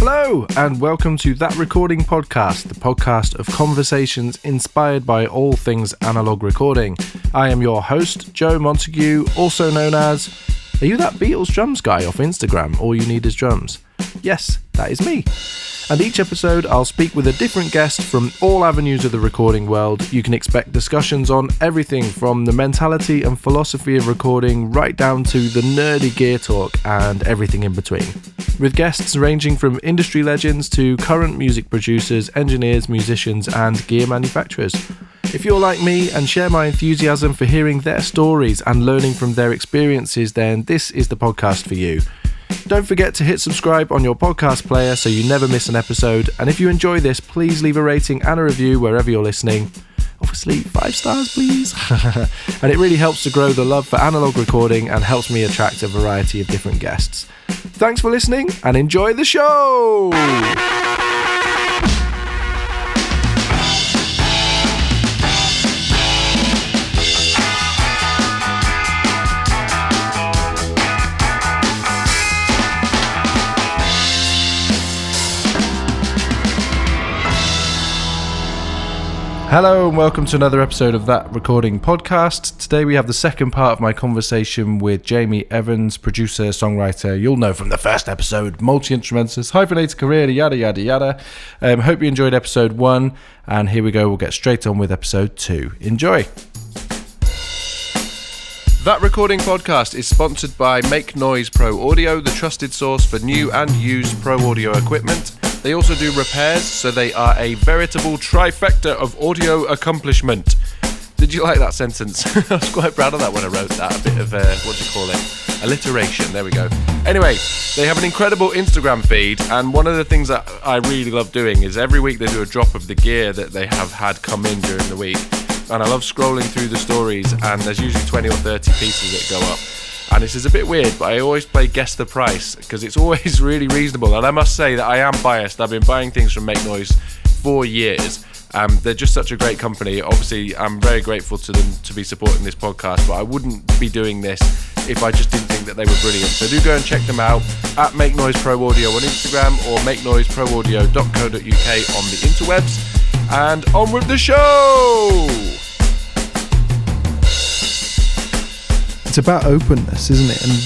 Hello, and welcome to That Recording Podcast, the podcast of conversations inspired by all things analog recording. I am your host, Joe Montague, also known as... Are you that Beatles drums guy off Instagram? All you need is drums. Yes, that is me. And each episode I'll speak with a different guest from all avenues of the recording world. You can expect discussions on everything from the mentality and philosophy of recording right down to the nerdy gear talk and everything in between. With guests ranging from industry legends to current music producers, engineers, musicians and gear manufacturers. If you're like me and share my enthusiasm for hearing their stories and learning from their experiences, then this is the podcast for you. Don't forget to hit subscribe on your podcast player so you never miss an episode. And if you enjoy this, please leave a rating and a review wherever you're listening. Obviously, 5 stars, please. And it really helps to grow the love for analog recording and helps me attract a variety of different guests. Thanks for listening and enjoy the show! Hello and welcome to another episode of That Recording Podcast. Today we have the second part of my conversation with Jamie Evans, producer, songwriter. You'll know from the first episode, multi-instrumentalist, hyphenated career, yada yada yada. Hope you enjoyed episode 1, and here we go. We'll get straight on with episode 2. Enjoy. That Recording Podcast is sponsored by Make Noise Pro Audio, the trusted source for new and used pro audio equipment. They also do repairs, so they are a veritable trifecta of audio accomplishment. Did you like that sentence? I was quite proud of that when I wrote that. A bit of, alliteration. There we go. Anyway, they have an incredible Instagram feed, and one of the things that I really love doing is every week they do a drop of the gear that they have had come in during the week. And I love scrolling through the stories, and there's usually 20 or 30 pieces that go up. And this is a bit weird, but I always play Guess the Price because it's always really reasonable. And I must say that I am biased. I've been buying things from Make Noise for years. They're just such a great company. Obviously, I'm very grateful to them to be supporting this podcast, but I wouldn't be doing this if I just didn't think that they were brilliant. So do go and check them out at Make Noise Pro Audio on Instagram or makenoiseproaudio.co.uk on the interwebs. And on with the show! It's about openness, isn't it? And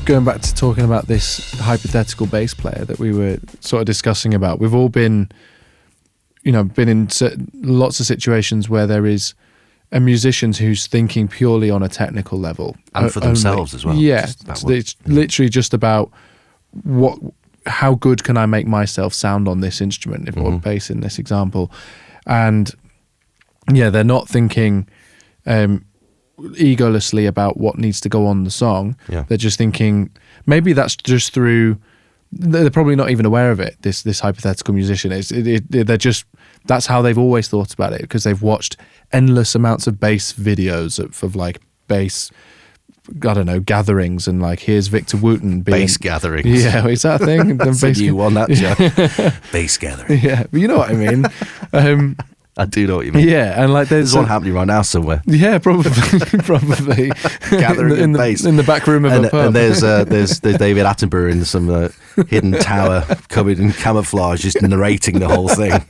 going back to talking about this hypothetical bass player that we were sort of discussing about, we've all been in lots of situations where there is a musician who's thinking purely on a technical level. And for themselves as well. Yeah, it's literally just about how good can I make myself sound on this instrument, or bass in this example. And yeah, they're not thinking... egolessly about what needs to go on the song. Yeah. They're just thinking, maybe that's just through, they're probably not even aware of it, this hypothetical musician. They're just, that's how they've always thought about it, because they've watched endless amounts of bass videos of like bass, I don't know, gatherings, and like here's Victor Wooten being... Bass gatherings. Yeah, is that a thing? That's a new one, that, Joe. Bass gathering. Yeah, but you know what I mean. I do know what you mean. Yeah, and like there's one happening right now somewhere. Yeah, probably. Gathering in bass in the back room of a pub. And there's David Attenborough in some hidden tower covered in camouflage, just narrating the whole thing.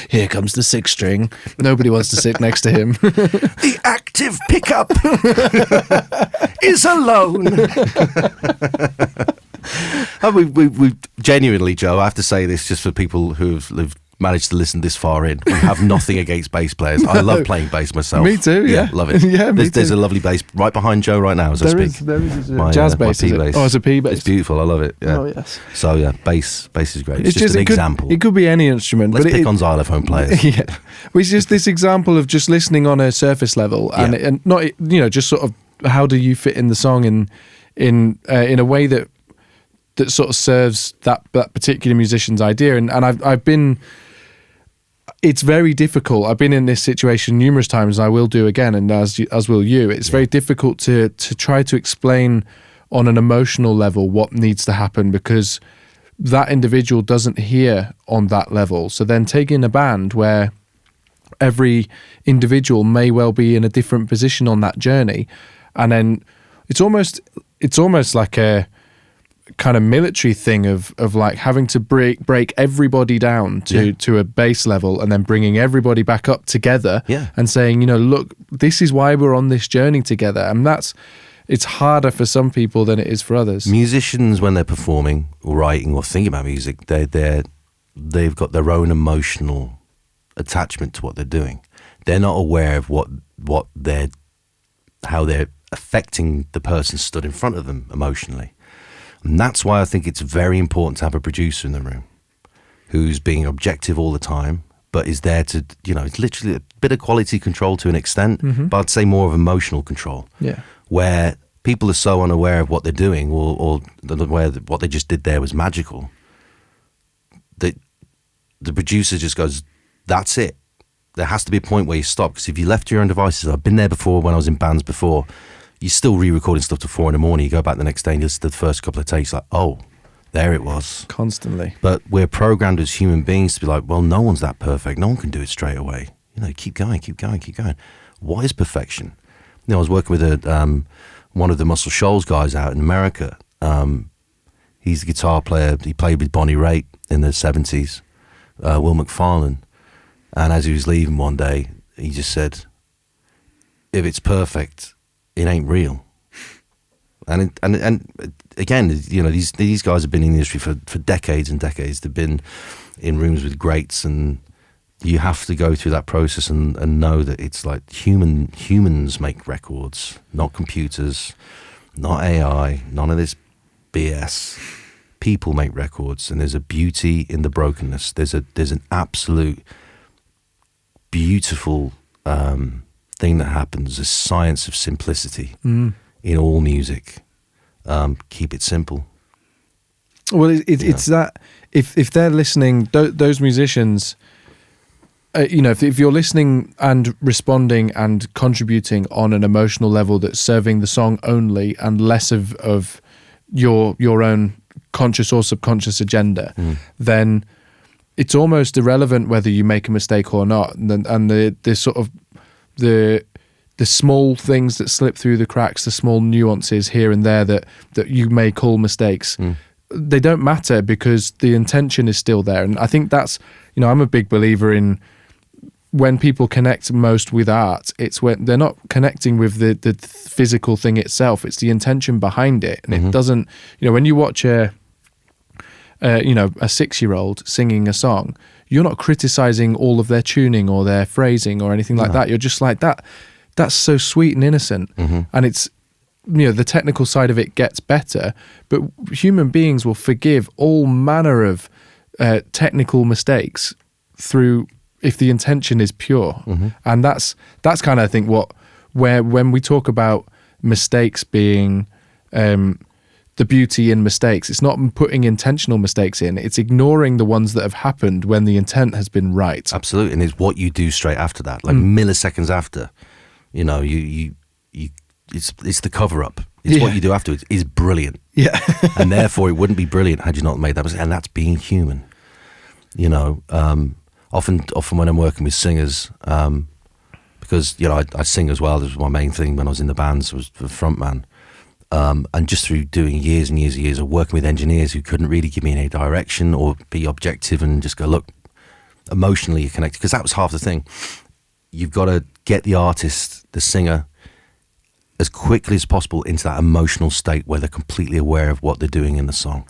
Here comes the 6th string. Nobody wants to sit next to him. The active pickup is alone. We genuinely, Joe, I have to say this just for people who've managed to listen this far in. We have nothing against bass players. I love playing bass myself. Me too, yeah. Love it. Yeah, there's a lovely bass right behind Joe right now as I speak. There is a jazz bass. P bass. Oh, it's a P bass. It's beautiful. I love it. Yeah. Oh, yes. So yeah, bass is great. It's just an example. It could be any instrument. Let's pick on xylophone players. Yeah. Well, it's just this example of just listening on a surface level and not, just sort of how do you fit in the song in a way that sort of serves that particular musician's idea. And I've been... It's very difficult. I've been in this situation numerous times, and I will do again, and as will you. It's very difficult to try to explain on an emotional level what needs to happen, because that individual doesn't hear on that level. So then taking a band where every individual may well be in a different position on that journey, and then it's almost like kind of military thing of like having to break everybody down to a base level and then bringing everybody back up together and saying, look, this is why we're on this journey together. And it's harder for some people than it is for others. Musicians, when they're performing or writing or thinking about music, they've got their own emotional attachment to what they're doing. They're not aware of how they're affecting the person stood in front of them emotionally. And that's why I think it's very important to have a producer in the room who's being objective all the time, but is there to, it's literally a bit of quality control to an extent, but I'd say more of emotional control. Yeah. Where people are so unaware of what they're doing or aware that what they just did there was magical, that the producer just goes, that's it. There has to be a point where you stop, because if you left your own devices, I've been there before when I was in bands before, you're still re-recording stuff till 4 a.m. You go back the next day and you listen to the first couple of takes, like, oh, there it was. Constantly. But we're programmed as human beings to be like, well, no one's that perfect. No one can do it straight away. Keep going. What is perfection? I was working with one of the Muscle Shoals guys out in America. He's a guitar player. He played with Bonnie Raitt in the 70s, Will McFarlane. And as he was leaving one day, he just said, if it's perfect, it ain't real. And again, these guys have been in the industry for decades and decades. They've been in rooms with greats, and you have to go through that process and know that it's like humans make records, not computers, not AI, none of this BS. People make records, and there's a beauty in the brokenness. There's an absolute beautiful thing that happens, a science of simplicity in all music. Keep it simple. Well, it's that if they're listening, those musicians, if you're listening and responding and contributing on an emotional level that's serving the song only and less of your own conscious or subconscious agenda, then it's almost irrelevant whether you make a mistake or not. And the sort of the small things that slip through the cracks, the small nuances here and there that you may call mistakes, they don't matter because the intention is still there. And I think that's, I'm a big believer in when people connect most with art, it's when they're not connecting with the physical thing itself, it's the intention behind it. And it doesn't, when you watch a 6-year-old singing a song, you're not criticizing all of their tuning or their phrasing or anything like that. You're just like, that's so sweet and innocent. And it's, the technical side of it gets better, but human beings will forgive all manner of technical mistakes if the intention is pure. And that's kind of, I think, when we talk about mistakes being the beauty in mistakes, it's not putting intentional mistakes in, it's ignoring the ones that have happened when the intent has been right. Absolutely. And it's what you do straight after that, like milliseconds after. It's the cover-up. It's what you do afterwards is brilliant. Yeah. And therefore it wouldn't be brilliant had you not made that mistake. And that's being human. Often when I'm working with singers, because I sing as well. This was my main thing when I was in the bands, was the front man. And just through doing years and years and years of working with engineers who couldn't really give me any direction or be objective and just go, look, emotionally you're connected, because that was half the thing. You've got to get the artist, the singer, as quickly as possible into that emotional state where they're completely aware of what they're doing in the song.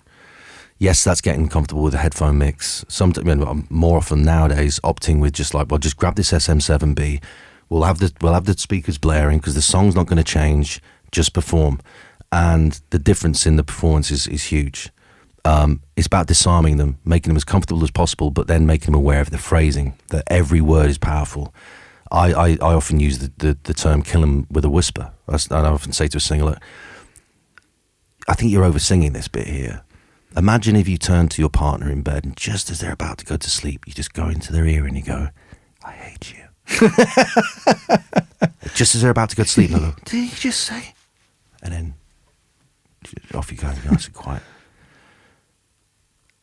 Yes, that's getting comfortable with a headphone mix. I'm more often nowadays opting with just grab this SM7B. We'll have the speakers blaring because the song's not going to change. Just perform, and the difference in the performance is huge. It's about disarming them, making them as comfortable as possible, but then making them aware of the phrasing. That every word is powerful. I often use the term "kill them with a whisper." I often say to a singer, "Look, I think you're over singing this bit here. Imagine if you turn to your partner in bed and just as they're about to go to sleep, you just go into their ear and you go, 'I hate you.'" Just as they're about to go to sleep, and I go, "Did you just say?" And then off you go, nice and quiet.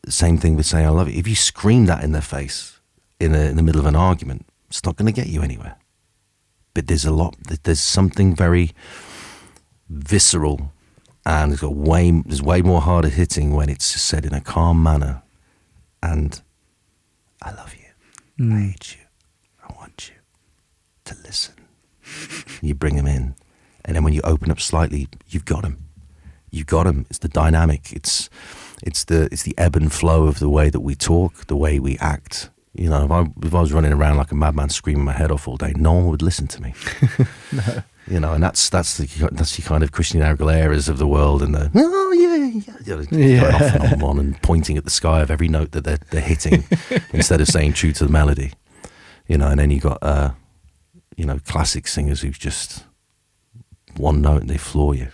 The same thing with saying "I love you." If you scream that in their face in the middle of an argument, it's not going to get you anywhere. But there's something very visceral and there's way more harder hitting when it's said in a calm manner. And I love you, I hate you, I want you to listen. You bring them in, and then when you open up slightly, you've got them. You've got them. It's the dynamic. It's the ebb and flow of the way that we talk, the way we act. You know, if I was running around like a madman screaming my head off all day, no one would listen to me. No. You know, and that's the kind of Christina Aguilera's of the world, and the going off and on and pointing at the sky of every note that they're hitting instead of saying true to the melody. You know, and then you got classic singers who've just one note and they floor you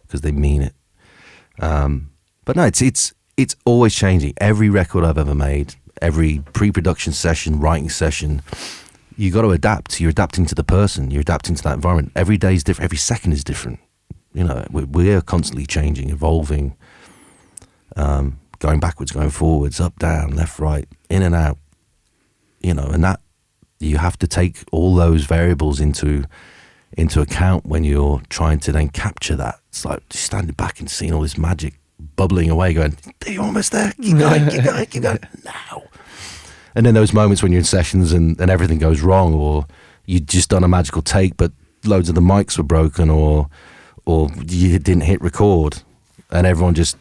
because they mean it. But no, it's always changing. Every record I've ever made, every pre-production session, writing session, you got to adapt. You're adapting to the person. You're adapting to that environment. Every day is different. Every second is different. You know, we're constantly changing, evolving, going backwards, going forwards, up, down, left, right, in and out. You know, and that you have to take all those variables into account when you're trying to then capture that. It's like just standing back and seeing all this magic bubbling away, going, you're almost there. Keep going now. And then those moments when you're in sessions and everything goes wrong, or you just done a magical take, but loads of the mics were broken, or you didn't hit record, and everyone just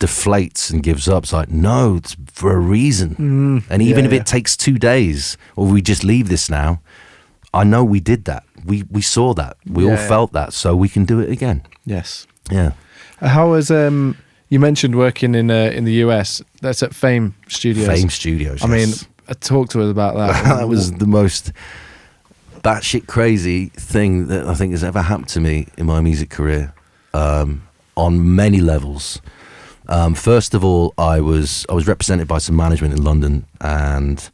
deflates and gives up. It's like, no, it's for a reason. And even if it takes 2 days, or we just leave this now, I know we did that. We saw that. We all felt that, so we can do it again. Yes. Yeah. How was you mentioned working in the US? That's at Fame Studios. Fame Studios. I mean, I talked to us about that. That was the most batshit crazy thing that I think has ever happened to me in my music career, on many levels. First of all, I was represented by some management in London, and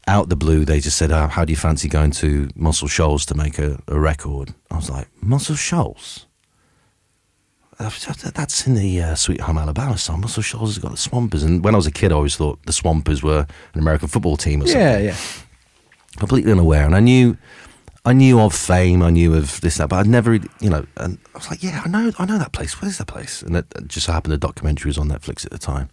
out the blue, they just said, how do you fancy going to Muscle Shoals to make a record? I was like, Muscle Shoals? That's in the Sweet Home Alabama song. Muscle Shoals has got the Swampers. And when I was a kid, I always thought the Swampers were an American football team or something. Yeah. Completely unaware. And I knew of Fame, I knew of this, that, but I'd never, and I was like, I know that place. What is that place? And it just so happened the documentary was on Netflix at the time.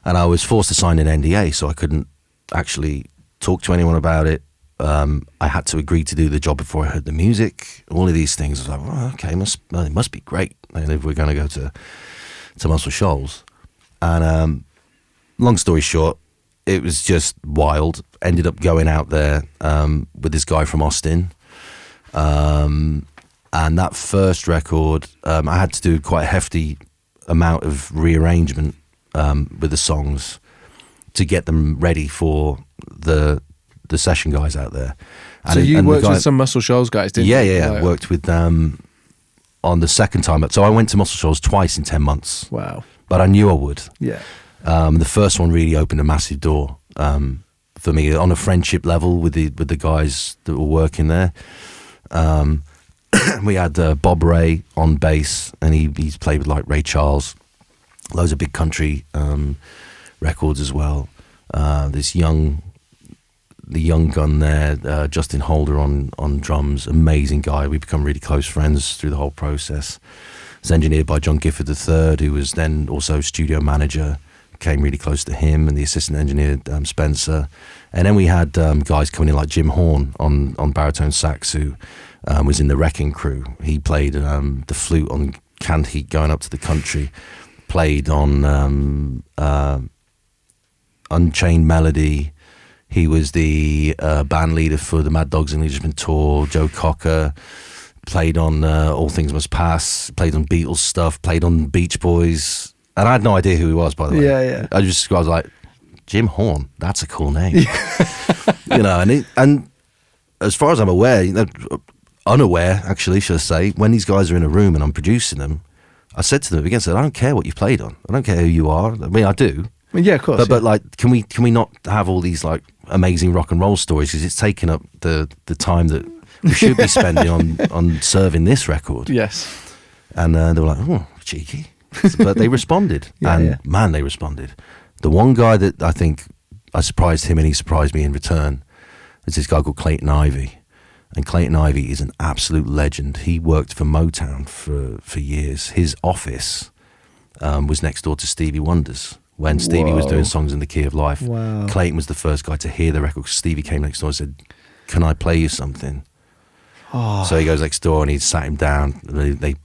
And I was forced to sign an NDA, so I couldn't actually talk to anyone about it. I had to agree to do the job before I heard the music. All of these things. I was like, well, okay, it must be great. And if we're going to go to Muscle Shoals. And long story short, it was just wild. Ended up going out there with this guy from Austin. And that first record, I had to do quite a hefty amount of rearrangement with the songs to get them ready for the session guys out there. So you worked with some Muscle Shoals guys, didn't you? Yeah. I worked with them on the second time. So I went to Muscle Shoals twice in 10 months. Wow. But I knew I would. Yeah. The first one really opened a massive door for me on a friendship level with the guys that were working there. We had Bob Ray on bass, and he's played with like Ray Charles, loads of big country records as well. The young gun there, Justin Holder on drums, amazing guy. We become really close friends through the whole process. It's engineered by John Gifford III, who was then also studio manager. Came really close to him, and the assistant engineer Spencer. And then we had guys coming in like Jim Horn on baritone sax, who was in the Wrecking Crew. He played the flute on Canned Heat Going Up to the Country. Played on Unchained Melody. He was the band leader for the Mad Dogs Englishman tour. Joe Cocker played on All Things Must Pass. Played on Beatles stuff. Played on Beach Boys. And I had no idea who he was, by the way. Yeah. I was like, Jim Horn. That's a cool name. And as far as I'm aware, unaware actually, should I say, when these guys are in a room and I'm producing them, I said to them again, I don't care what you've played on. I don't care who you are. I mean, I do. Yeah, of course. But like, can we not have all these like amazing rock and roll stories, because it's taking up the time that we should be spending on serving this record. Yes. And they were like, oh, cheeky. But they responded. Man, they responded. The one guy that I think I surprised him and he surprised me in return is this guy called Clayton Ivey. And Clayton Ivey is an absolute legend. He worked for Motown for years. His office was next door to Stevie Wonder's. When Stevie was doing Songs in the Key of Life, Clayton was the first guy to hear the record. Stevie came next door and said, "Can I play you something?" So he goes next door and he sat him down.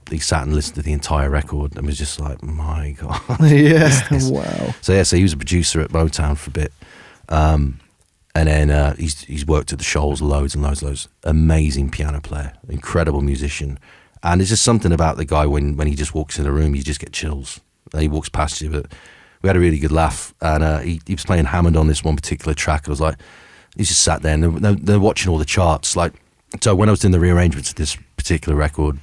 He sat and listened to the entire record and was just like, "My God." Wow. So he was a producer at Motown for a bit. And then he's worked at the Shoals loads and loads. Amazing piano player, incredible musician. And there's just something about the guy when he just walks in a room, you just get chills. And he walks past you, but we had a really good laugh. And he was playing Hammond on this one particular track. I was like, he just sat there and they're watching all the charts. Like, so when I was doing the rearrangements of this particular record,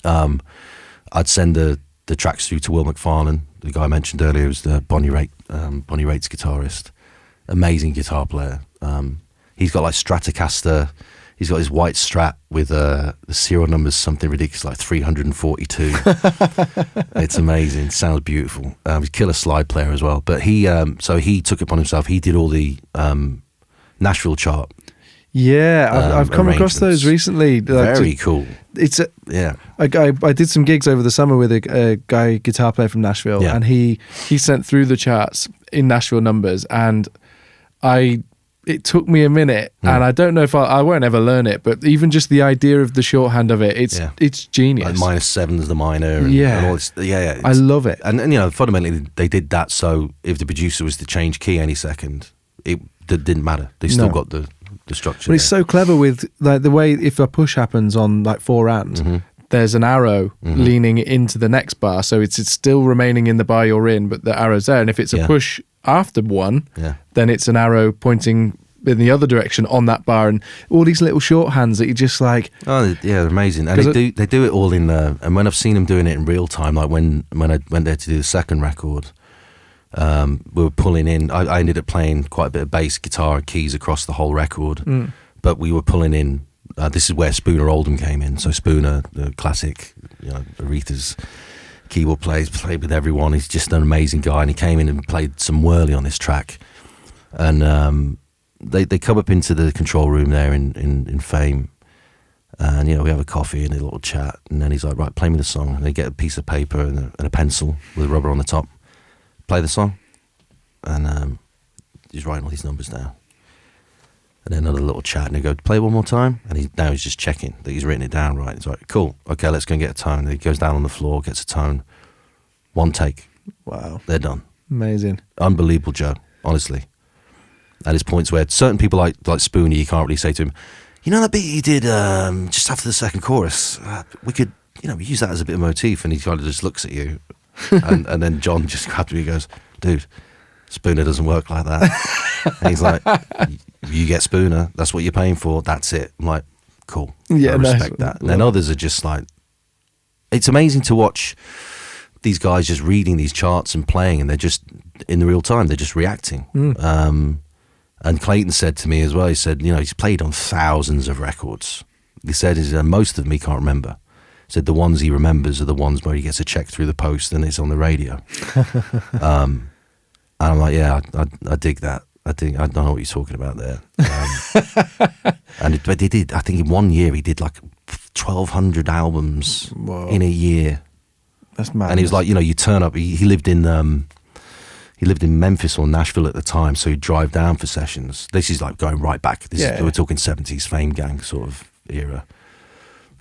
I'd send the tracks through to Will McFarlane, the guy I mentioned earlier, who's the Bonnie Raitt's guitarist. Amazing guitar player. He's got like Stratocaster. He's got his white Strat with the serial numbers, something ridiculous like 342. It's amazing. Sounds beautiful. He's a killer slide player as well. But he took it upon himself. He did all the Nashville chart. Yeah, I've come across those recently. Very cool. I did some gigs over the summer with a guitar player from Nashville, and he sent through the charts in Nashville numbers, and it took me a minute, and I don't know if I won't ever learn it, but even just the idea of the shorthand of it, it's genius. Like -7's the minor, and all this. I love it. And you know, fundamentally, they did that so if the producer was to change key any second, it didn't matter. They still got the structure. But it's so clever with like the way if a push happens on like 4-and, there's an arrow leaning into the next bar, so it's still remaining in the bar you're in, but the arrow's there. And if it's a push after 1, then it's an arrow pointing in the other direction on that bar, and all these little shorthands that you just like. Oh yeah, they're amazing, and they do it all in. And when I've seen them doing it in real time, like when I went there to do the second record. We were pulling in. I ended up playing quite a bit of bass, guitar, and keys across the whole record. But we were pulling in. This is where Spooner Oldham came in. So Spooner, the classic, Aretha's keyboard plays, played with everyone. He's just an amazing guy, and he came in and played some whirly on this track. And they come up into the control room there in Fame, and we have a coffee and a little chat. And then he's like, "Right, play me the song." And they get a piece of paper and a pencil with a rubber on the top. Play the song, and he's writing all these numbers down. And then another little chat, and they go, "Play one more time." And he's just checking that he's written it down right. He's like, "Cool, okay, let's go and get a tone." And he goes down on the floor, gets a tone. One take. Wow, they're done. Amazing, unbelievable, Joe. Honestly, at his points where certain people like Spoonie, you can't really say to him, "You know that beat you did just after the second chorus? We could, use that as a bit of motif." And he kind of just looks at you. and then John just grabbed me and goes, "Dude, Spooner doesn't work like that." And he's like, "You get Spooner, that's what you're paying for, that's it." I'm like, "Cool, I respect that." And then others are just like, it's amazing to watch these guys just reading these charts and playing, and they're just in the real time, they're just reacting. And Clayton said to me as well, he said, he's played on thousands of records. He said most of them he can't remember. Said the ones he remembers are the ones where he gets a check through the post and it's on the radio. And I'm like, yeah, I dig that. I don't know what you're talking about there. But they did, I think in 1 year he did like 1,200 albums in a year. That's mad. And he was like, you turn up. He lived in Memphis or Nashville at the time, so he'd drive down for sessions. This is like going right back. We're talking 70s Fame Gang sort of era.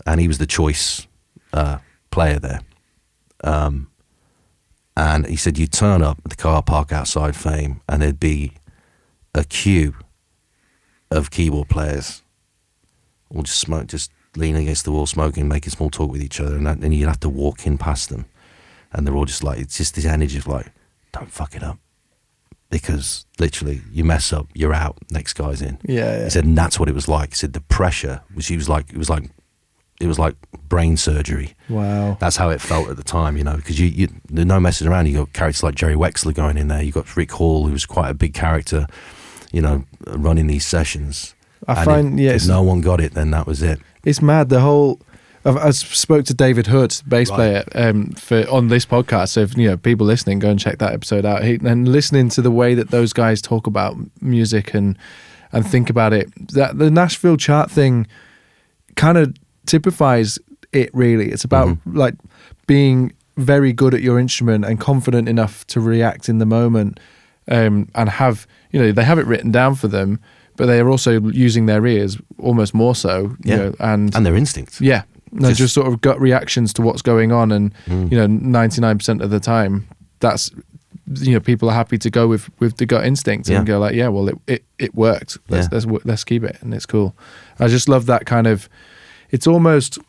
And he was the choice player there. And he said you'd turn up at the car park outside Fame and there'd be a queue of keyboard players all just leaning against the wall, smoking, making small talk with each other, and then you'd have to walk in past them, and they're all just like, it's just this energy of like, don't fuck it up, because literally you mess up, you're out, next guy's in. He said, and that's what it was like. He said the pressure, which it was like brain surgery. Wow. That's how it felt at the time, because you there's no messing around. You got characters like Jerry Wexler going in there. You got Rick Hall, who was quite a big character, running these sessions. If no one got it, then that was it. It's mad. I spoke to David Hood, bass player, on this podcast. So if people listening, go and check that episode out. And listening to the way that those guys talk about music and think about it, that the Nashville chart thing, kind of typifies it really. It's about like being very good at your instrument and confident enough to react in the moment, and have, they have it written down for them, but they are also using their ears almost more so, and their instincts. Yeah. No, just sort of gut reactions to what's going on, and 99% of the time, that's people are happy to go with the gut instinct and go like, yeah, well, it worked. Let's keep it, and it's cool. I just love that kind of. It's almost,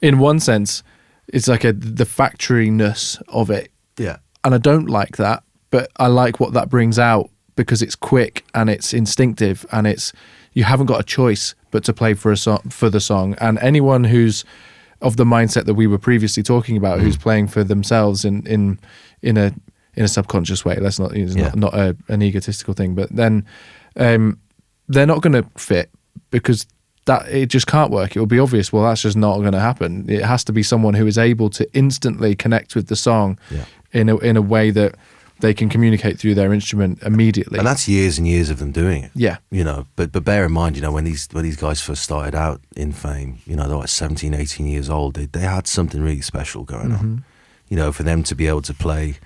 in one sense, it's like the factoriness of it. Yeah, and I don't like that, but I like what that brings out because it's quick and it's instinctive and it's you haven't got a choice but to play for the song. And anyone who's of the mindset that we were previously talking about, who's playing for themselves in a subconscious way. That's not not an egotistical thing, but then they're not going to fit because that it just can't work. It will be obvious. Well, that's just not going to happen. It has to be someone who is able to instantly connect with the song in a way that they can communicate through their instrument immediately. And that's years and years of them doing it. Yeah. But bear in mind, when these guys first started out in fame, they're like 17, 18 years old. They had something really special going on. For them to be able to play,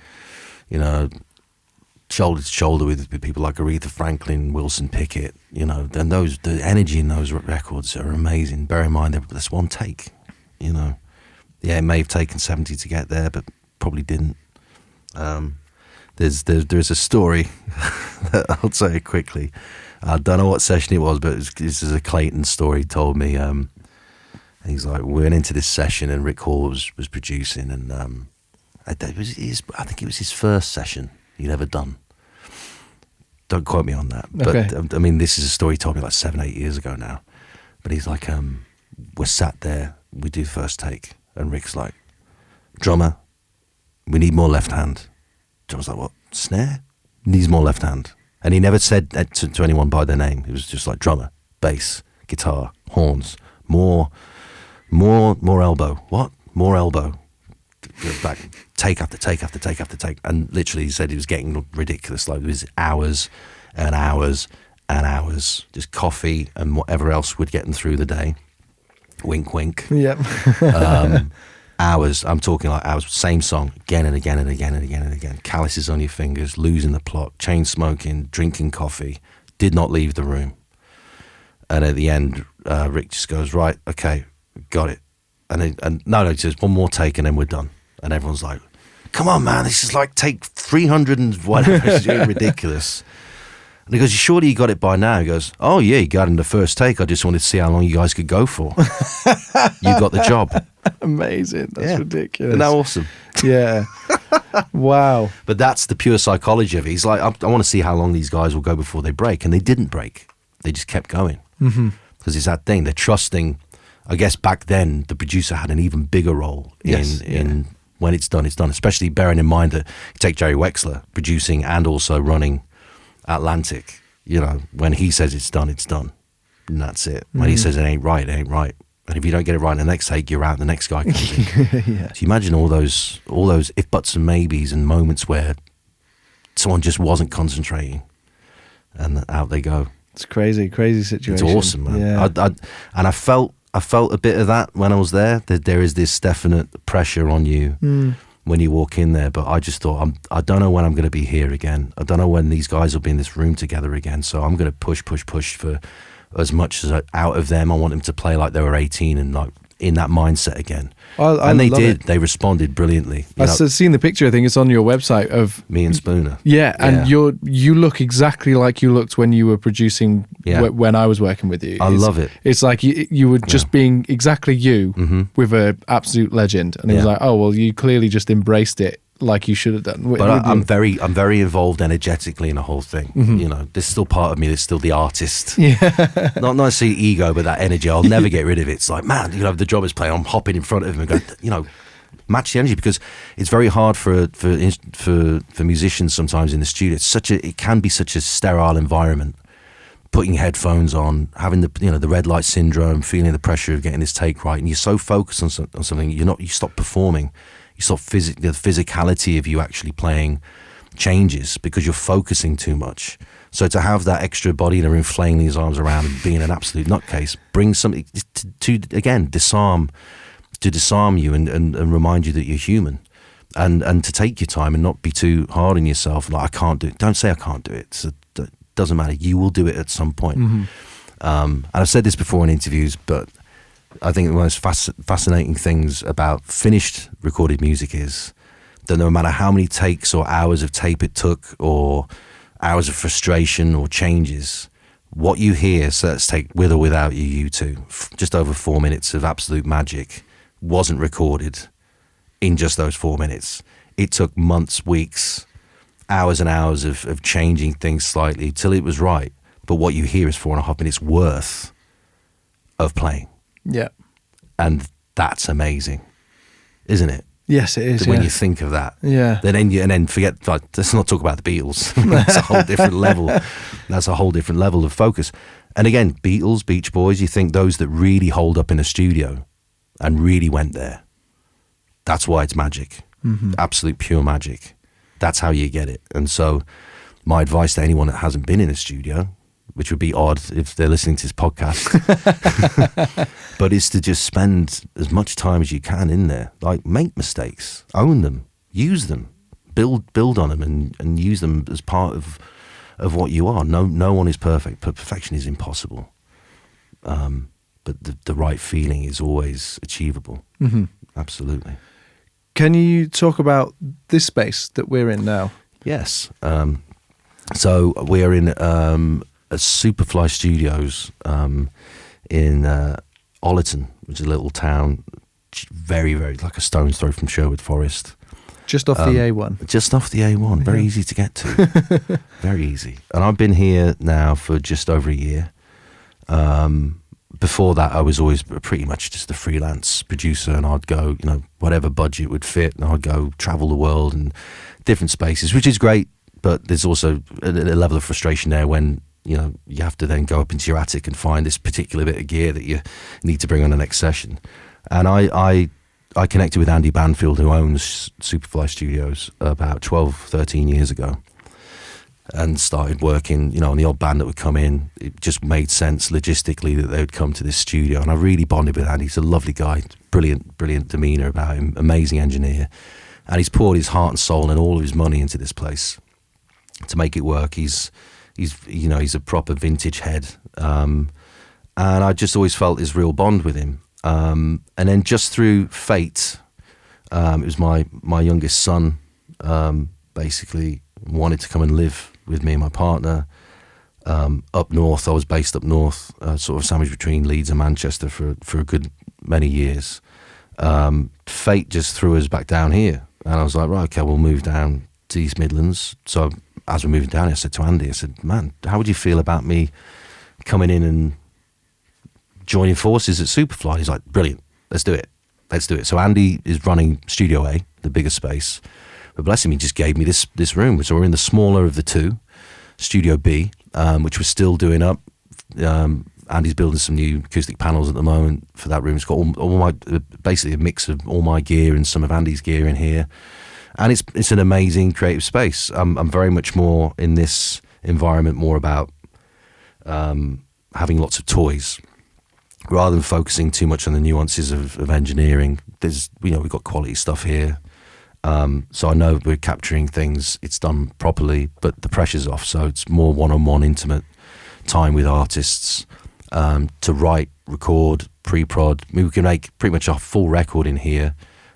shoulder to shoulder with people like Aretha Franklin, Wilson Pickett, then the energy in those records are amazing. Bear in mind, that's one take, Yeah, it may have taken 70 to get there, but probably didn't. There's a story that I'll say it quickly. I don't know what session it was, but this is a Clayton story. He told me, he's like, we went into this session and Rick Hall was producing, and I think it was his first session he'd ever done. Don't quote me on that, but I mean, this is a story he told me like 7-8 years ago now. But he's like, we're sat there, we do first take, and Rick's like, drummer, we need more left hand. Drummer's like, what? Snare? Needs more left hand. And he never said to anyone by their name. It was just like drummer, bass, guitar, horns, more elbow. What? More elbow. Back, take after take after take after take. And literally he said he was getting ridiculous. Like it was hours and hours and hours. Just coffee and whatever else would get them through the day. Wink, wink. Yep. Hours, I'm talking like hours, same song, again and again and again and again and again. Calluses on your fingers, losing the plot, chain smoking, drinking coffee, did not leave the room. And at the end, Rick just goes, right, okay, got it. And no, he says, one more take and then we're done. And everyone's like, come on, man, this is like take 300 and whatever. It's ridiculous. And he goes, surely you got it by now? He goes, oh yeah, you got it in the first take. I just wanted to see how long you guys could go for. You got the job. Amazing. That's ridiculous. Isn't that awesome? Yeah. Wow. But that's the pure psychology of it. He's like, I want to see how long these guys will go before they break. And they didn't break. They just kept going. Because it's that thing. They're trusting. I guess back then, the producer had an even bigger role in when it's done, especially bearing in mind that you take Jerry Wexler producing and also running Atlantic. When he says it's done, and that's it. When he says it ain't right, and if you don't get it right in the next take, you're out. The next guy comes in. So you imagine all those if buts and maybes and moments where someone just wasn't concentrating, and out they go. It's crazy situation. It's awesome, man. Yeah. And I felt a bit of that when I was there. That there is this definite pressure on you when you walk in there. But I just thought, I don't know when I'm going to be here again. I don't know when these guys will be in this room together again. So I'm going to push for as much as out of them. I want them to play like they were 18 and like in that mindset again. And they did. They responded brilliantly. I've seen the picture. I think it's on your website of me and Spooner. Yeah, and you look exactly like you looked when you were producing. When I was working with you. I love it. It's like you were just being exactly you with an absolute legend, and it was like, oh well, you clearly just embraced it like you should have done. But I'm very involved energetically in the whole thing. There's still part of me that's still the artist. Yeah. Not necessarily ego, but that energy. I'll never get rid of it. It's like, man, if the drummer's playing, I'm hopping in front of him and going, match the energy, because it's very hard for musicians sometimes in the studio. It can be such a sterile environment. Putting headphones on, having the red light syndrome, feeling the pressure of getting this take right, and you're so focused on something, you stop performing. You stop the physicality of you actually playing changes because you're focusing too much. So to have that extra body in the room flailing his arms around and being an absolute nutcase brings something to again, disarm you and remind you that you're human. And to take your time and not be too hard on yourself. Like, I can't do it. Don't say I can't do it. It doesn't matter. You will do it at some point. And I've said this before in interviews, but I think the most fascinating things about finished recorded music is that no matter how many takes or hours of tape it took or hours of frustration or changes, what you hear, so let's take With or Without You, U2, just over 4 minutes of absolute magic, wasn't recorded in just those 4 minutes. It took months, weeks, hours and hours of changing things slightly till it was right. But what you hear is 4.5 minutes worth of playing. Yeah. And that's amazing, isn't it? Yes, it is. When you think of that. Yeah. Then forget, like, let's not talk about the Beatles. That's a whole different level. That's a whole different level of focus. And again, Beatles, Beach Boys, you think those that really hold up in a studio and really went there. That's why it's magic. Absolute pure magic. That's how you get it. And so my advice to anyone that hasn't been in a studio, which would be odd if they're listening to this podcast, but is to just spend as much time as you can in there. Like, make mistakes, own them, use them, build on them and use them as part of what you are. No one is perfect, but perfection is impossible. But the right feeling is always achievable. Absolutely. Can you talk about this space that we're in now? Yes. So we are in Superfly Studios in Ollerton, which is a little town, very, very, like a stone's throw from Sherwood Forest. Just off the A1. Just off the A1. Very easy to get to. Very easy. And I've been here now for just over a year. Before that, I was always pretty much just a freelance producer, and I'd go, whatever budget would fit, and I'd go travel the world and different spaces, which is great. But there's also a level of frustration there when, you have to then go up into your attic and find this particular bit of gear that you need to bring on the next session. And I connected with Andy Banfield, who owns Superfly Studios, about 12, 13 years ago, and started working, on the odd band that would come in. It just made sense logistically that they would come to this studio. And I really bonded with Andy. He's a lovely guy, brilliant demeanour about him, amazing engineer. And he's poured his heart and soul and all of his money into this place to make it work. He's a proper vintage head. And I just always felt this real bond with him. And then just through fate, it was my youngest son, basically wanted to come and live with me and my partner up north. I was based up north, sort of sandwiched between Leeds and Manchester for a good many years. Fate just threw us back down here. And I was like, right, okay, we'll move down to East Midlands. So as we're moving down, I said to Andy, I said, man, how would you feel about me coming in and joining forces at Superfly? He's like, brilliant, let's do it. So Andy is running Studio A, the bigger space. But bless him, he just gave me this room. So we're in the smaller of the two, Studio B, which we're still doing up. Andy's building some new acoustic panels at the moment for that room. It's got all my, basically a mix of all my gear and some of Andy's gear in here. And it's an amazing creative space. I'm very much more in this environment, more about having lots of toys, rather than focusing too much on the nuances of engineering. There's, we've got quality stuff here. So I know we're capturing things, it's done properly, but the pressure's off. So it's more one-on-one intimate time with artists to write, record, pre-prod. I mean, we can make pretty much a full record in here.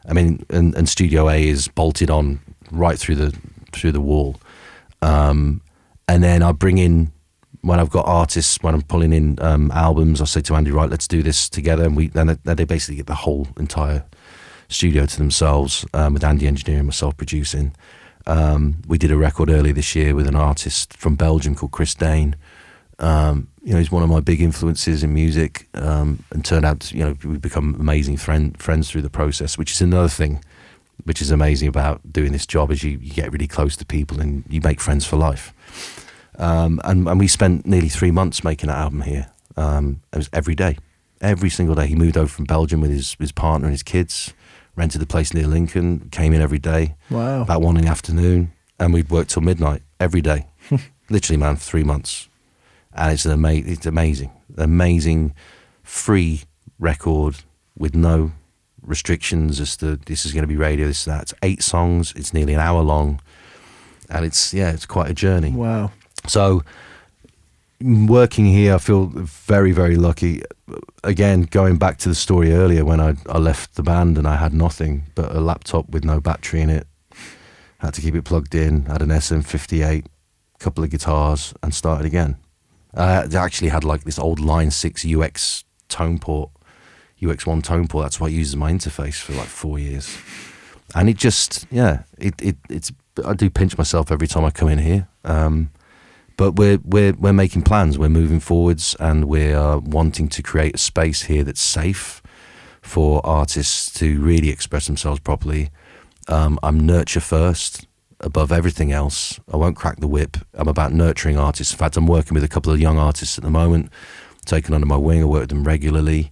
I mean, and Studio A is bolted on right through the wall. And then I bring in, when I've got artists, when I'm pulling in albums, I say to Andy, right, let's do this together. And then they basically get the whole entire studio to themselves, with Andy engineering, myself producing. We did a record earlier this year with an artist from Belgium called Chris Dane. He's one of my big influences in music, and turned out, we've become amazing friends through the process, which is another thing which is amazing about doing this job, is you get really close to people and you make friends for life. And we spent nearly 3 months making that album here. It was every single day. He moved over from Belgium with his partner and his kids, rented a place near Lincoln, came in every day. Wow. About 1 in the afternoon. and we'd work till midnight every day, literally, man, for 3 months. And it's amazing, free record with no restrictions as to this is going to be radio, this, that. It's 8 songs. It's nearly an hour long, and it's quite a journey. Wow. So working here, I feel very, very lucky. Again, going back to the story earlier when I left the band and I had nothing but a laptop with no battery in it. Had to keep it plugged in, had an SM58, couple of guitars, and started again. I actually had like this old Line 6 UX1 tone port. That's what I used as my interface for like 4 years. And it just, it's. I do pinch myself every time I come in here. But we're making plans. We're moving forwards, and we're wanting to create a space here that's safe for artists to really express themselves properly. I'm nurture first above everything else. I won't crack the whip. I'm about nurturing artists. In fact, I'm working with a couple of young artists at the moment, taken under my wing. I work with them regularly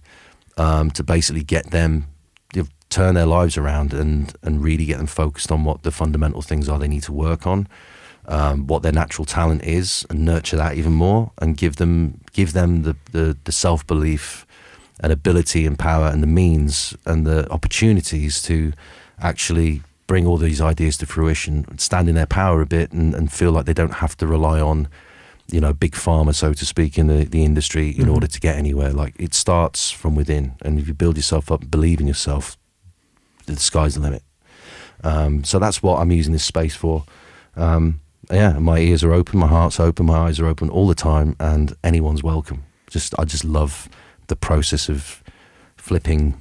to basically get them, turn their lives around and really get them focused on what the fundamental things are they need to work on. What their natural talent is, and nurture that even more, and give them the self-belief and ability and power and the means and the opportunities to actually bring all these ideas to fruition, stand in their power a bit, and feel like they don't have to rely on, big pharma, so to speak, in the industry in order to get anywhere. Like, it starts from within, and if you build yourself up, believe in yourself, the sky's the limit. So that's what I'm using this space for. My ears are open, my heart's open, my eyes are open all the time, and anyone's welcome. I just love the process of flipping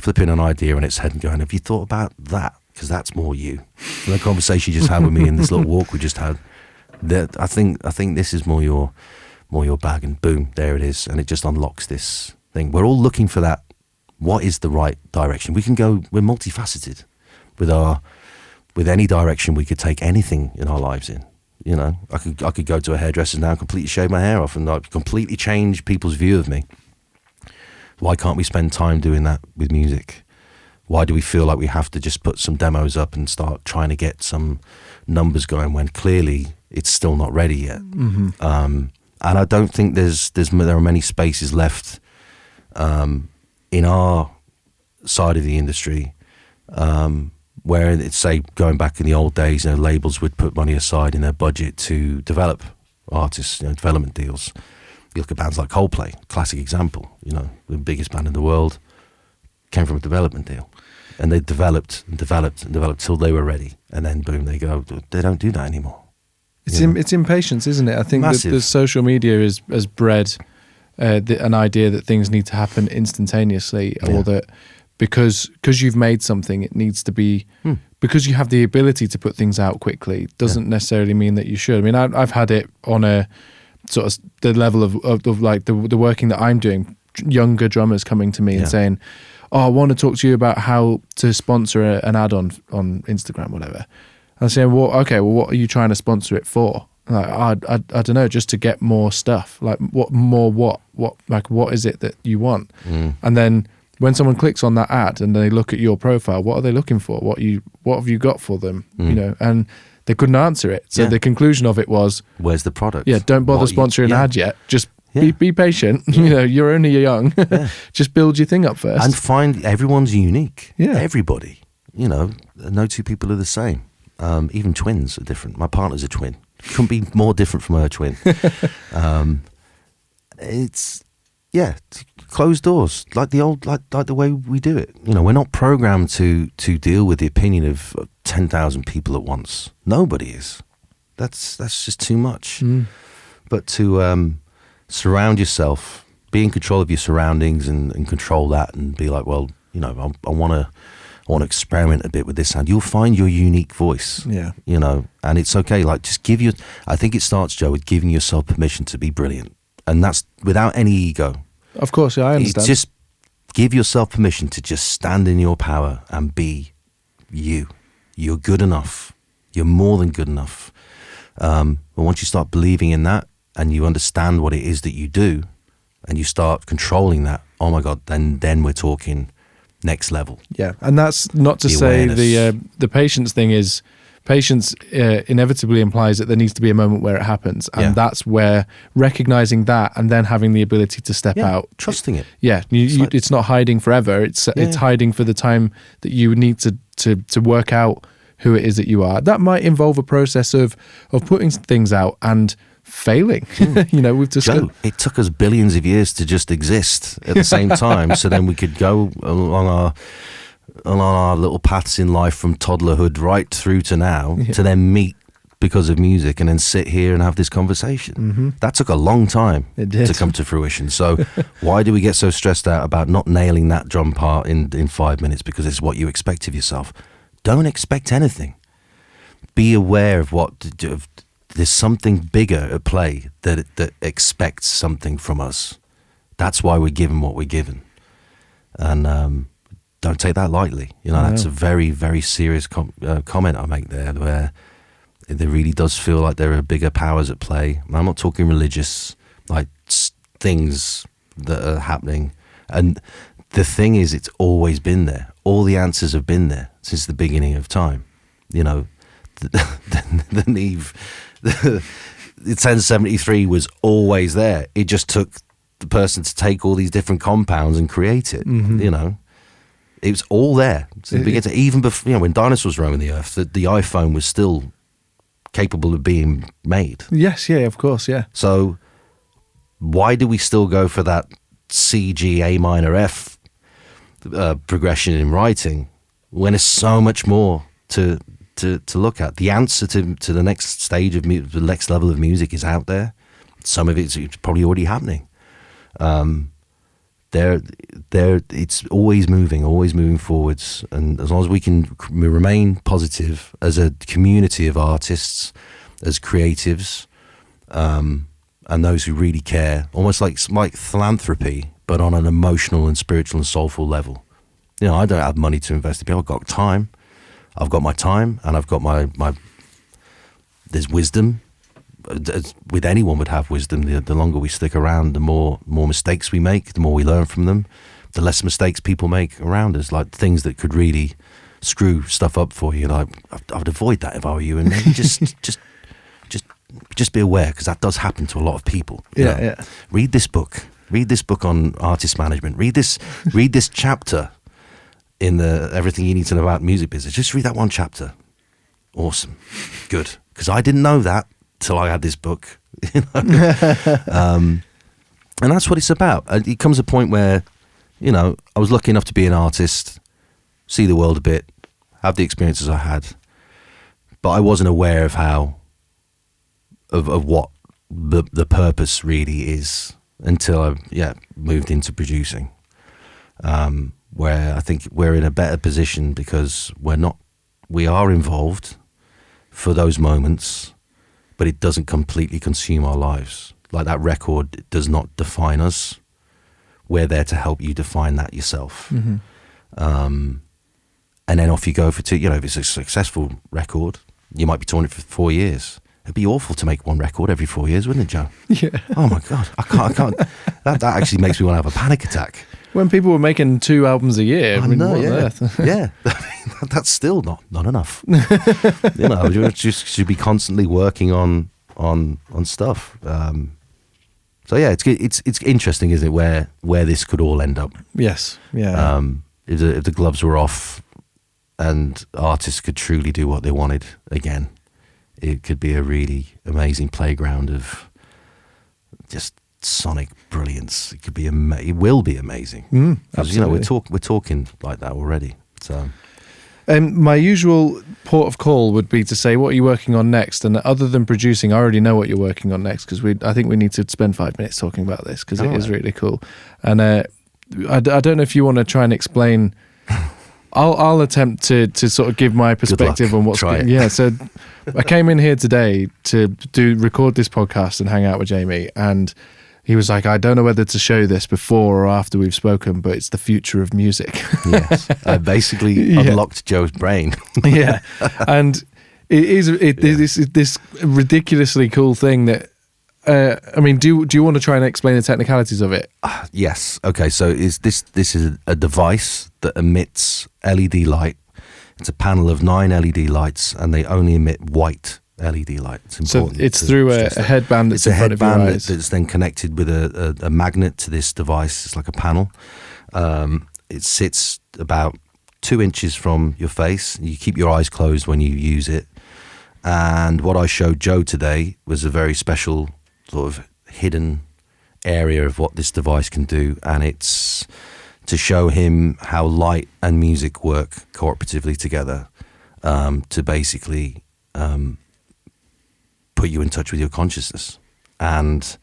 an idea on its head and going, have you thought about that? Because that's more you. And the conversation you just had with me in this little walk we just had, that I think this is more your bag, and boom, there it is, and it just unlocks this thing. We're all looking for that. What is the right direction? We're multifaceted with any direction we could take anything in our lives in. I could go to a hairdresser now and completely shave my hair off and like completely change people's view of me. Why can't we spend time doing that with music? Why do we feel like we have to just put some demos up and start trying to get some numbers going when clearly it's still not ready yet? Mm-hmm. And I don't think there are many spaces left in our side of the industry where it's, say, going back in the old days, labels would put money aside in their budget to develop artists, development deals. You look at bands like Coldplay, classic example, the biggest band in the world, came from a development deal. And they developed till they were ready. And then boom, they don't do that anymore. It's impatience, isn't it? I think that the social media has bred an idea that things need to happen instantaneously, or that because you've made something, it needs to be, because you have the ability to put things out quickly, doesn't necessarily mean that you should. I mean, I've had it on a sort of the level of like the working that I'm doing, younger drummers coming to me and saying, I want to talk to you about how to sponsor an ad on Instagram, whatever. And I'm saying, well, okay, well, what are you trying to sponsor it for? Like, I don't know, just to get more stuff. Like, what is it that you want? And then when someone clicks on that ad and they look at your profile, what are they looking for? What have you got for them? And they couldn't answer it. So the conclusion of it was, where's the product? Yeah, don't bother sponsoring an ad yet. Just be patient. You're only young. Just build your thing up first. And find everyone's unique. Yeah. Everybody. No two people are the same. Even twins are different. My partner's a twin. Couldn't be more different from her twin. It's closed doors, like the way we do it. We're not programmed to deal with the opinion of 10,000 people at once. Nobody is. That's just too much. But to surround yourself, be in control of your surroundings and control that, and be like, well, I want to experiment a bit with this sound. You'll find your unique voice. And it's okay. Like, I think it starts, Joe, with giving yourself permission to be brilliant, and that's without any ego. Of course, I understand. Just give yourself permission to just stand in your power and be you. You're good enough. You're more than good enough. But once you start believing in that, and you understand what it is that you do, and you start controlling that, oh my God, then we're talking next level. Yeah, and that's not to say the patience thing is patience inevitably implies that there needs to be a moment where it happens, and that's where recognizing that and then having the ability to step out, trusting it. Yeah, it's not hiding forever. It's hiding for the time that you need to work out who it is that you are. That might involve a process of putting things out and failing. We've discussed. Joe, it took us billions of years to just exist at the same time, so then we could go along our little paths in life from toddlerhood right through to now, to then meet because of music and then sit here and have this conversation. That took a long time to come to fruition. So why do we get so stressed out about not nailing that drum part in 5 minutes because it's what you expect of yourself? Don't expect anything. Be aware of there's something bigger at play that expects something from us. That's why we're given what we're given. And don't take that lightly. That's a very, very serious comment I make there, where there really does feel like there are bigger powers at play. And I'm not talking religious, like things that are happening. And the thing is, it's always been there. All the answers have been there since the beginning of time. The Neve, the 1073 was always there. It just took the person to take all these different compounds and create it. It was all there. So even before, when dinosaurs roamed the earth, the iPhone was still capable of being made. Yes, yeah, of course, yeah. So why do we still go for that C, G, A minor, F progression in writing when there's so much more to look at? The answer to the next stage of the next level of music is out there. Some of it's probably already happening. It's always moving forwards, and as long as we can remain positive as a community of artists, as creatives, and those who really care, almost like philanthropy, but on an emotional and spiritual and soulful level. I don't have money to invest in people. I've got time. I've got my time, and I've got my there's wisdom. With anyone would have wisdom. The longer we stick around, the more mistakes we make, the more we learn from them, the less mistakes people make around us, like things that could really screw stuff up for you. Like I'd avoid that if I were you, and maybe just be aware, because that does happen to a lot of people. Yeah. Read this book. Read this book on artist management. Read this chapter in the Everything You Need to Know About Music Business. Just read that one chapter. Awesome, good, because I didn't know that till I had this book. And that's what it's about. It comes a point where, I was lucky enough to be an artist, see the world a bit, have the experiences I had, but I wasn't aware of what the purpose really is until I moved into producing, where I think we're in a better position because we are involved for those moments, but it doesn't completely consume our lives. Like that record does not define us. We're there to help you define that yourself. And then off you go for two. If it's a successful record, you might be touring it for 4 years. It'd be awful to make one record every 4 years, wouldn't it, Joe? Yeah. Oh my God, I can't. That actually makes me want to have a panic attack. When people were making 2 albums a year, I know, what on yeah. earth? Yeah, that's still not enough. You just should be constantly working on stuff. So yeah, it's interesting, isn't it? Where this could all end up. Yes, yeah. If the gloves were off, and artists could truly do what they wanted again, it could be a really amazing playground of just sonic brilliance. It could be it will be amazing. Because we're talking like that already. So my usual port of call would be to say, what are you working on next? And other than producing, I already know what you're working on next, because I think we need to spend 5 minutes talking about this, because it is really cool. And I don't know if you want to try and explain. I'll attempt to sort of give my perspective on what's going on. Yeah, so I came in here today to record this podcast and hang out with Jamie, and he was like, I don't know whether to show this before or after we've spoken, but it's the future of music. Yes, I basically unlocked Joe's brain. Yeah, and it is this ridiculously cool thing that, do you want to try and explain the technicalities of it? Yes. Okay, so this is a device that emits LED light It's a panel of 9 LED lights, and they only emit white LED light. It's important. So it's through a headband that's in front of your eyes. It's a headband that's then connected with a magnet to this device. It's like a panel. It sits about 2 inches from your face. You keep your eyes closed when you use it. And what I showed Joe today was a very special sort of hidden area of what this device can do, and it's to show him how light and music work cooperatively together to basically put you in touch with your consciousness and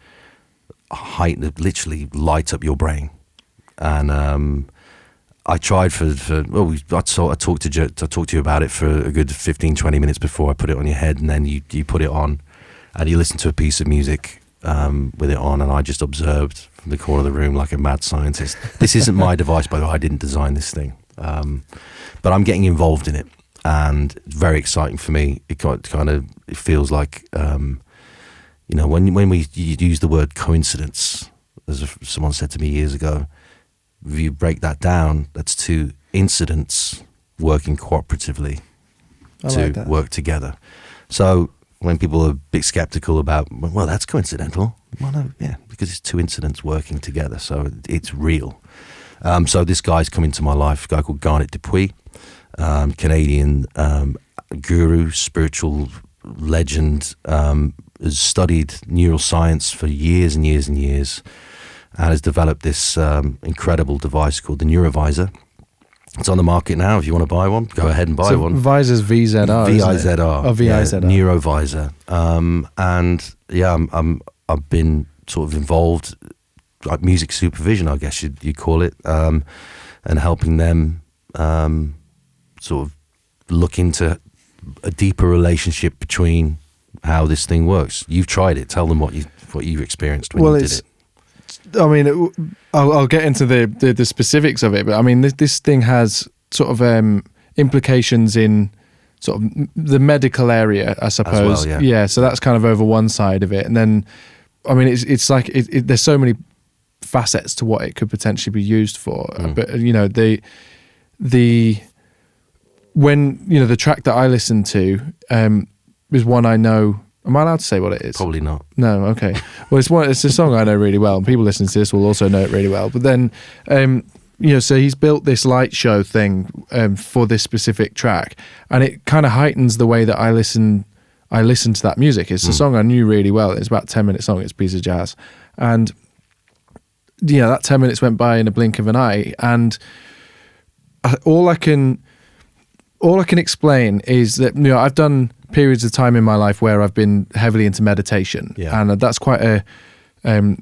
literally light up your brain. And I tried I talked to you about it for a good 15-20 minutes before I put it on your head, and then you put it on and you listen to a piece of music with it on, and I just observed from the corner of the room like a mad scientist. This isn't my device, by the way. I didn't design this thing, but I'm getting involved in it, and it's very exciting for me. It feels like when we use the word coincidence, as someone said to me years ago, if you break that down, that's 2 incidents working cooperatively to work together. So when people are a bit skeptical about, well, that's coincidental. Well, no, yeah, because it's 2 incidents working together, so it's real. So this guy's come into my life, a guy called Garnet Dupuis, Canadian guru, spiritual legend, has studied neuroscience for years and years and years, and has developed this incredible device called the Neurovisor. It's on the market now. If you want to buy one, go ahead and buy one. Visor's VZR. VIZR. Oh, VIZR. Yeah, Neurovisor. And yeah, I've been sort of involved, like music supervision, I guess you'd call it, and helping them sort of look into a deeper relationship between how this thing works. You've tried it. Tell them what you experienced when you did it. I mean, I'll get into the specifics of it, but I mean, this thing has sort of implications in sort of the medical area, I suppose. As well, yeah. So that's kind of over one side of it, and then, I mean, it's like there's so many facets to what it could potentially be used for. But the track that I listen to is one I know. Am I allowed to say what it is? Probably not. No, okay. Well, it's a song I know really well, and people listening to this will also know it really well. But then, so he's built this light show thing for this specific track, and it kind of heightens the way that I listen to that music. It's a song I knew really well. It's about a 10-minute song. It's a piece of jazz, and that 10 minutes went by in a blink of an eye, and all I can explain is that I've done periods of time in my life where I've been heavily into meditation, and that's quite a I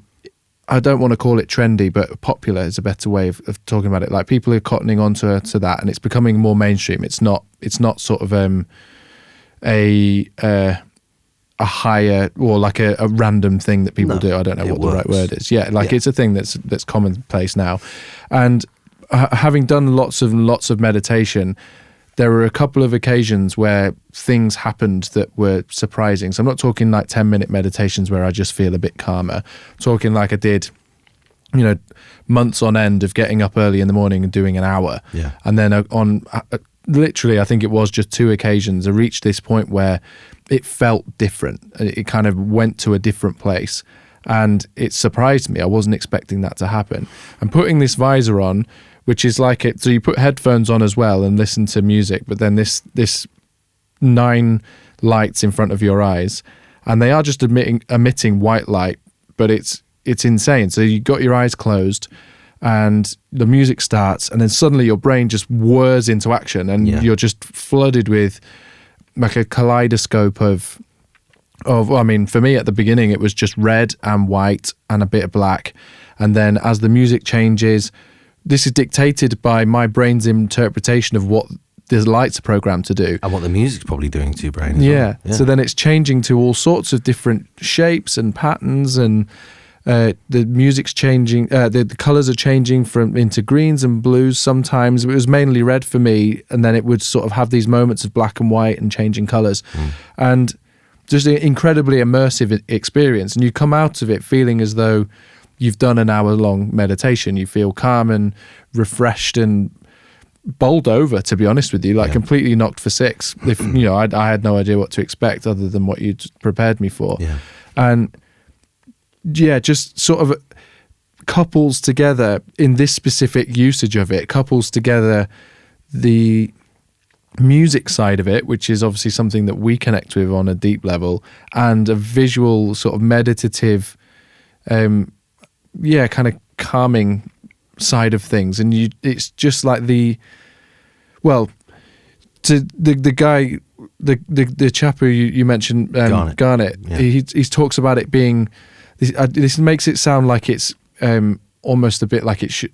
don't want to call it trendy, but popular is a better way of talking about it. Like, people are cottoning onto that, and it's becoming more mainstream. It's not sort of a higher, or like a random thing that people do. I don't know what the right word is. It's a thing that's commonplace now. And having done lots of meditation, there were a couple of occasions where things happened that were surprising. So I'm not talking like 10-minute meditations where I just feel a bit calmer. I'm talking like I did, months on end of getting up early in the morning and doing an hour. Yeah. And then on literally, I think it was just 2 occasions, I reached this point where it felt different. It kind of went to a different place. And it surprised me. I wasn't expecting that to happen. And putting this visor on, which is like it. So you put headphones on as well and listen to music, but then this 9 lights in front of your eyes, and they are just emitting white light, but it's insane. So you got your eyes closed, and the music starts, and then suddenly your brain just whirs into action, and you're just flooded with like a kaleidoscope of. I mean, for me at the beginning, it was just red and white and a bit of black, and then as the music changes. This is dictated by my brain's interpretation of what the lights are programmed to do. And what the music's probably doing to your brain as well. Yeah. So then it's changing to all sorts of different shapes and patterns, and the music's changing. The colours are changing into greens and blues sometimes. It was mainly red for me, and then it would sort of have these moments of black and white and changing colours. And just an incredibly immersive experience. And you come out of it feeling as though you've done an hour-long meditation. You feel calm and refreshed and bowled over, to be honest with you, like completely knocked for six. If you know, I had no idea what to expect other than what you'd prepared me for. Yeah. And just sort of couples together in this specific usage of it, couples together the music side of it, which is obviously something that we connect with on a deep level, and a visual sort of meditative, kind of calming side of things. And it's just like the guy, the chap who you mentioned, Garnet. Yeah. He talks about it being this makes it sound like it's almost a bit like it should.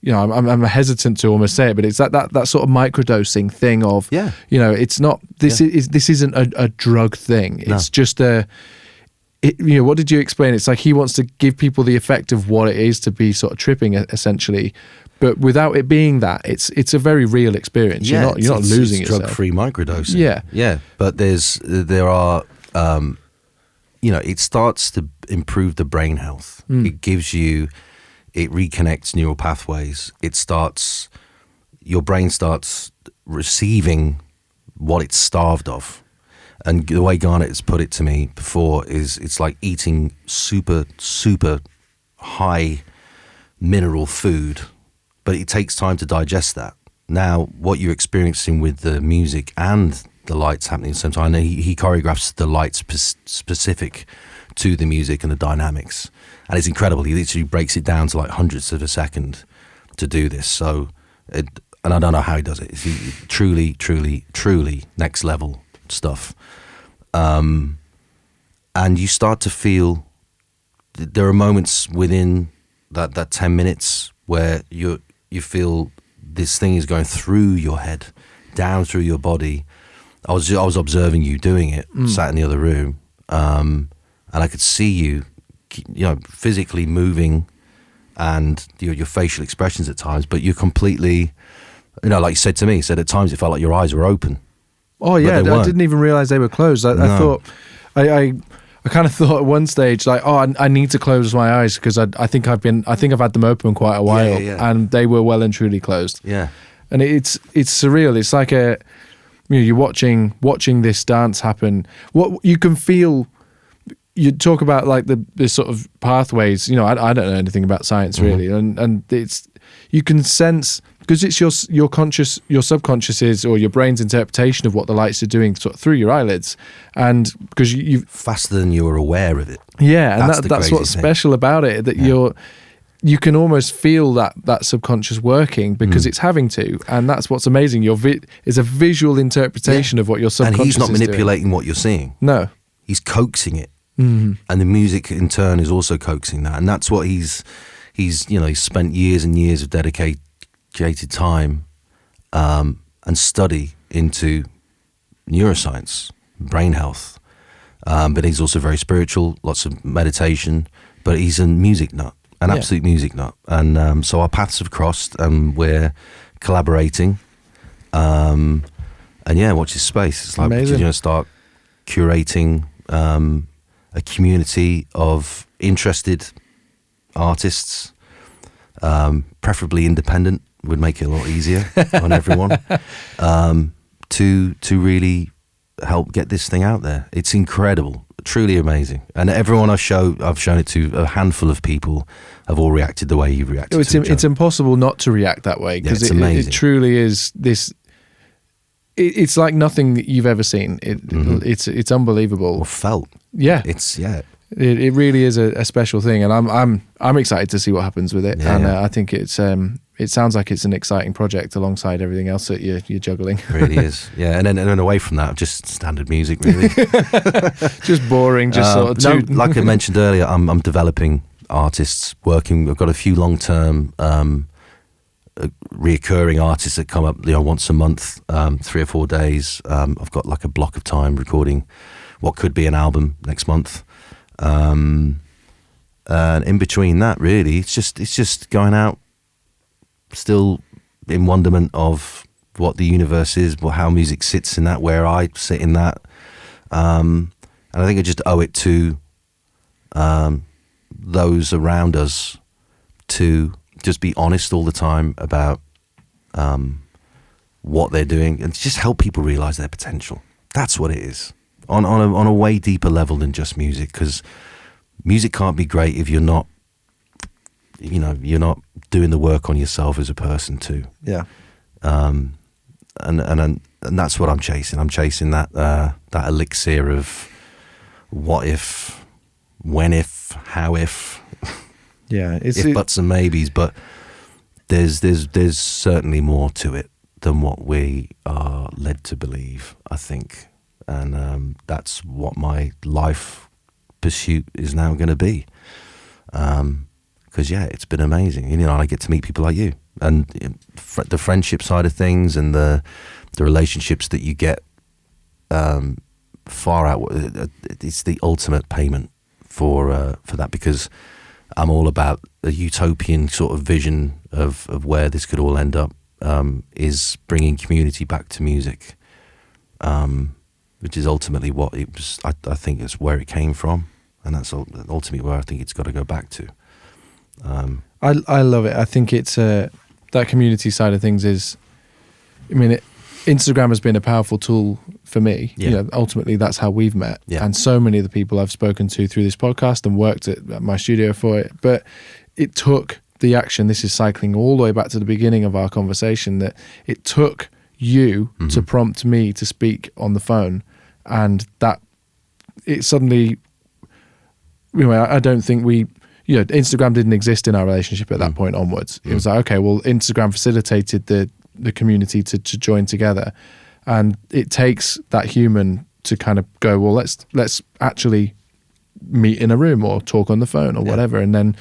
You know, I'm hesitant to almost say it, but it's that sort of microdosing thing of, you know, it's not this isn't a drug thing. It's just you know, what did you explain? It's like he wants to give people the effect of what it is to be sort of tripping, essentially, but without it being that. It's a very real experience. You're not losing it's yourself. Drug-free microdosing. Yeah. But there are, you know, it starts to improve the brain health. It reconnects neural pathways. Your brain starts receiving what it's starved of. And the way Garnet has put it to me before is it's like eating super, super high mineral food, but it takes time to digest that. Now, what you're experiencing with the music and the lights happening at the same time, he choreographs the lights specific to the music and the dynamics. And it's incredible. He literally breaks it down to like hundredths of a second to do this. So, and I don't know how he does it. It's truly, truly, truly next level stuff. And you start to feel there are moments within that 10 minutes where you feel this thing is going through your head, down through your body. I was observing you doing it, sat in the other room, and I could see you, you know, physically moving, and your facial expressions at times, but you're completely, you know, like you said to me, at times it felt like your eyes were open. Oh yeah, I didn't even realize they were closed. I thought, I kind of thought at one stage like, oh, I need to close my eyes because I think I've had them open quite a while, and they were well and truly closed. Yeah, and it's surreal. It's like you're watching this dance happen. What you can feel. You talk about like the sort of pathways, you know, I don't know anything about science really. And you can sense, because it's your subconscious is, or your brain's interpretation of what the lights are doing sort of through your eyelids. And because you faster than you're aware of it. Yeah. And that's what's special about it, that you can almost feel that subconscious working because it's having to. And that's what's amazing. It's a visual interpretation of what your subconscious is doing. And he's not manipulating what you're seeing. No. He's coaxing it. And the music in turn is also coaxing that, and that's what he's spent years and years of dedicated time and study into neuroscience, brain health, but he's also very spiritual, lots of meditation, but he's a music nut, an absolute music nut, and so our paths have crossed and we're collaborating, and watch his space. It's like we're going to start curating a community of interested artists, preferably independent, would make it a lot easier on everyone, to really help get this thing out there. It's incredible, truly amazing. And everyone I've shown it to, a handful of people have all reacted the way you've reacted. It's impossible not to react that way, because it truly is this. It's like nothing that you've ever seen. It's unbelievable. Or felt. Yeah. It really is a special thing, and I'm excited to see what happens with it. I think it sounds like it's an exciting project alongside everything else that you're juggling. It really is. Yeah, and then away from that, just standard music, really. Just boring. Just sort of. No, like I mentioned earlier, I'm developing artists. I've got a few long-term. Reoccurring artists that come up, once a month, 3 or 4 days. I've got like a block of time recording what could be an album next month, and in between that, really, it's just going out, still in wonderment of what the universe is, how music sits in that, where I sit in that, and I think I just owe it to those around us to just be honest all the time about what they're doing, and just help people realize their potential. That's what it is, on a way deeper level than just music, because music can't be great if you're not doing the work on yourself as a person too. Yeah. And that's what I'm chasing. I'm chasing that elixir of what if, when if, how if. Yeah, if buts and maybes, but there's certainly more to it than what we are led to believe, I think, and that's what my life pursuit is now going to be. Because it's been amazing. I get to meet people like you, and the friendship side of things, and the relationships that you get far out. It's the ultimate payment for that, because I'm all about a utopian sort of vision of where this could all end up, is bringing community back to music, which is ultimately what it was. I think it's where it came from, and that's ultimately where I think it's got to go back to. I love it. I think it's that community side of things is, Instagram has been a powerful tool for me. Yeah. Ultimately that's how we've met. Yeah. And so many of the people I've spoken to through this podcast and worked at my studio for it. But it took the action. This is cycling all the way back to the beginning of our conversation, that it took you to prompt me to speak on the phone, and that it suddenly, I don't think Instagram didn't exist in our relationship at that point onwards. It was like, okay, well, Instagram facilitated the community to join together, and it takes that human to kind of go, well, let's actually meet in a room or talk on the phone or whatever, and then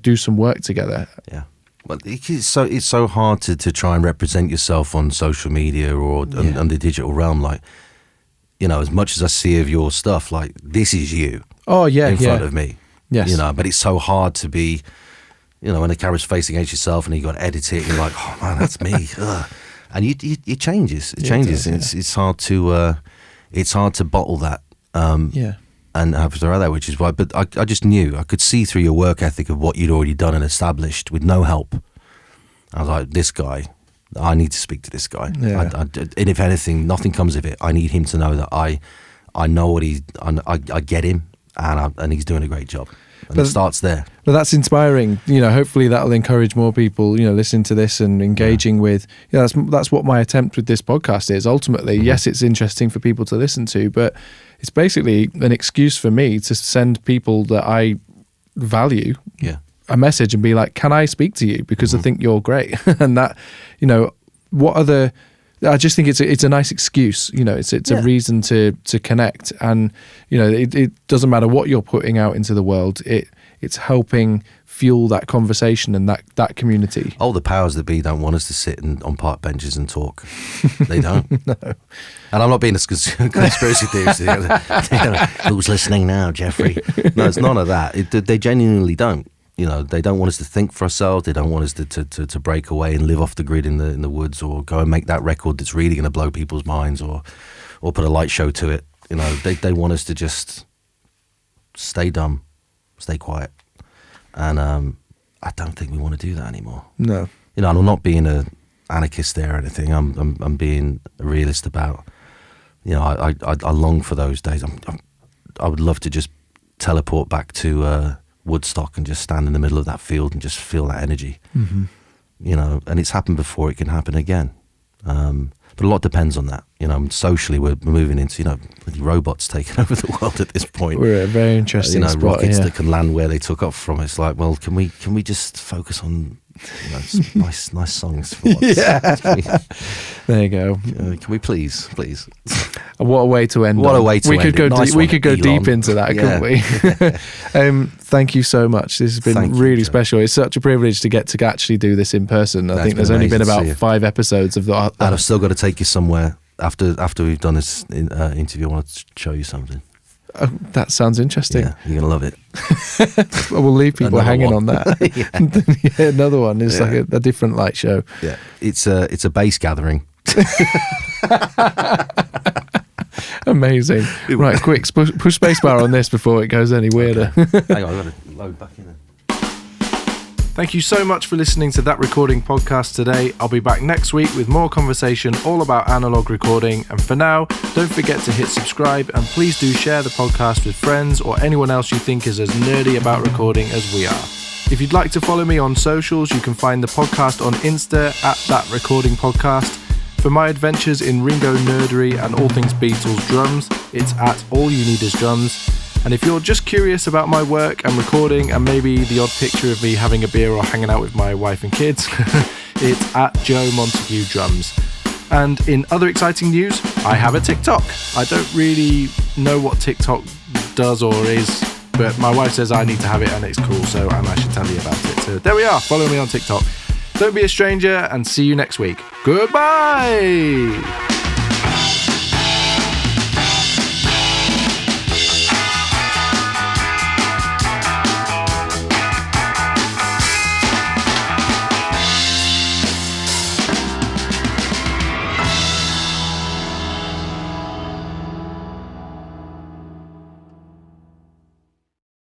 do some work together. Yeah. Well, it's so hard to try and represent yourself on social media or on the digital realm. Like, as much as I see of your stuff, like, this is you. Oh yeah, in front of me. Yes. But it's so hard to be, when the camera's facing against yourself and you got to edit it, and you're like, oh man, that's me. Ugh. And it changes. It changes. It does, it's hard to bottle that. And have to write that, which is why. But I just knew, I could see through your work ethic of what you'd already done and established with no help. I was like, this guy, I need to speak to this guy. Yeah. And if anything, nothing comes of it. I need him to know that I know what I get him, and he's doing a great job. And it starts there. But that's inspiring. Hopefully that'll encourage more people, listening to this and engaging with. That's what my attempt with this podcast is. Ultimately, yes, it's interesting for people to listen to, but it's basically an excuse for me to send people that I value a message and be like, can I speak to you? Because I think you're great. And that, what other... I just think it's a nice excuse, it's a reason to connect, and it doesn't matter what you're putting out into the world, it's helping fuel that conversation and that community. Oh, the powers that be don't want us to sit on park benches and talk. They don't. No. And I'm not being a conspiracy theorist. Who's listening now, Jeffrey? No, it's none of that. They genuinely don't. They don't want us to think for ourselves. They don't want us to break away and live off the grid in the woods, or go and make that record that's really going to blow people's minds, or put a light show to it. They want us to just stay dumb, stay quiet, and I don't think we want to do that anymore. No, and I'm not being an anarchist there or anything. I'm being a realist about. I long for those days. I would love to just teleport back to Woodstock and just stand in the middle of that field and just feel that energy. And it's happened before, it can happen again. But a lot depends on that. Socially we're moving into, robots taking over the world at this point. We're at a very interesting spot, rockets that can land where they took off from. It's like, well, can we just focus on nice songs for once? There you go. Can we please? What a way to end. What a way to we end could it. go. Nice We one, could go Elon. deep into that, couldn't we? Thank you so much. This has been Thank you, really Joe. special. It's such a privilege to get to actually do this in person. I think there's only been about 5 episodes of that. And I've still got to take you somewhere after we've done this interview. I want to show you something. Oh, that sounds interesting. Yeah, you're gonna love it. We'll leave people Another hanging one. on that. Another one is like a different light show. Yeah, it's a bass gathering. Amazing. Right, quick, push spacebar on this before it goes any weirder. Hang on, I've got to load back in there. Thank you so much for listening to That Recording podcast today. I'll be back next week with more conversation all about analog recording. And for now, don't forget to hit subscribe, and please do share the podcast with friends or anyone else you think is as nerdy about recording as we are. If you'd like to follow me on socials, you can find the podcast on Insta at That Recording Podcast. For my adventures in Ringo nerdery and all things Beatles drums, it's at All You Need Is Drums. And if you're just curious about my work and recording and maybe the odd picture of me having a beer or hanging out with my wife and kids, it's at Joe Montague Drums. And in other exciting news, I have a TikTok. I don't really know what TikTok does or is, but my wife says I need to have it and it's cool, and I should tell you about it. So there we are, follow me on TikTok. Don't be a stranger, and see you next week. Goodbye!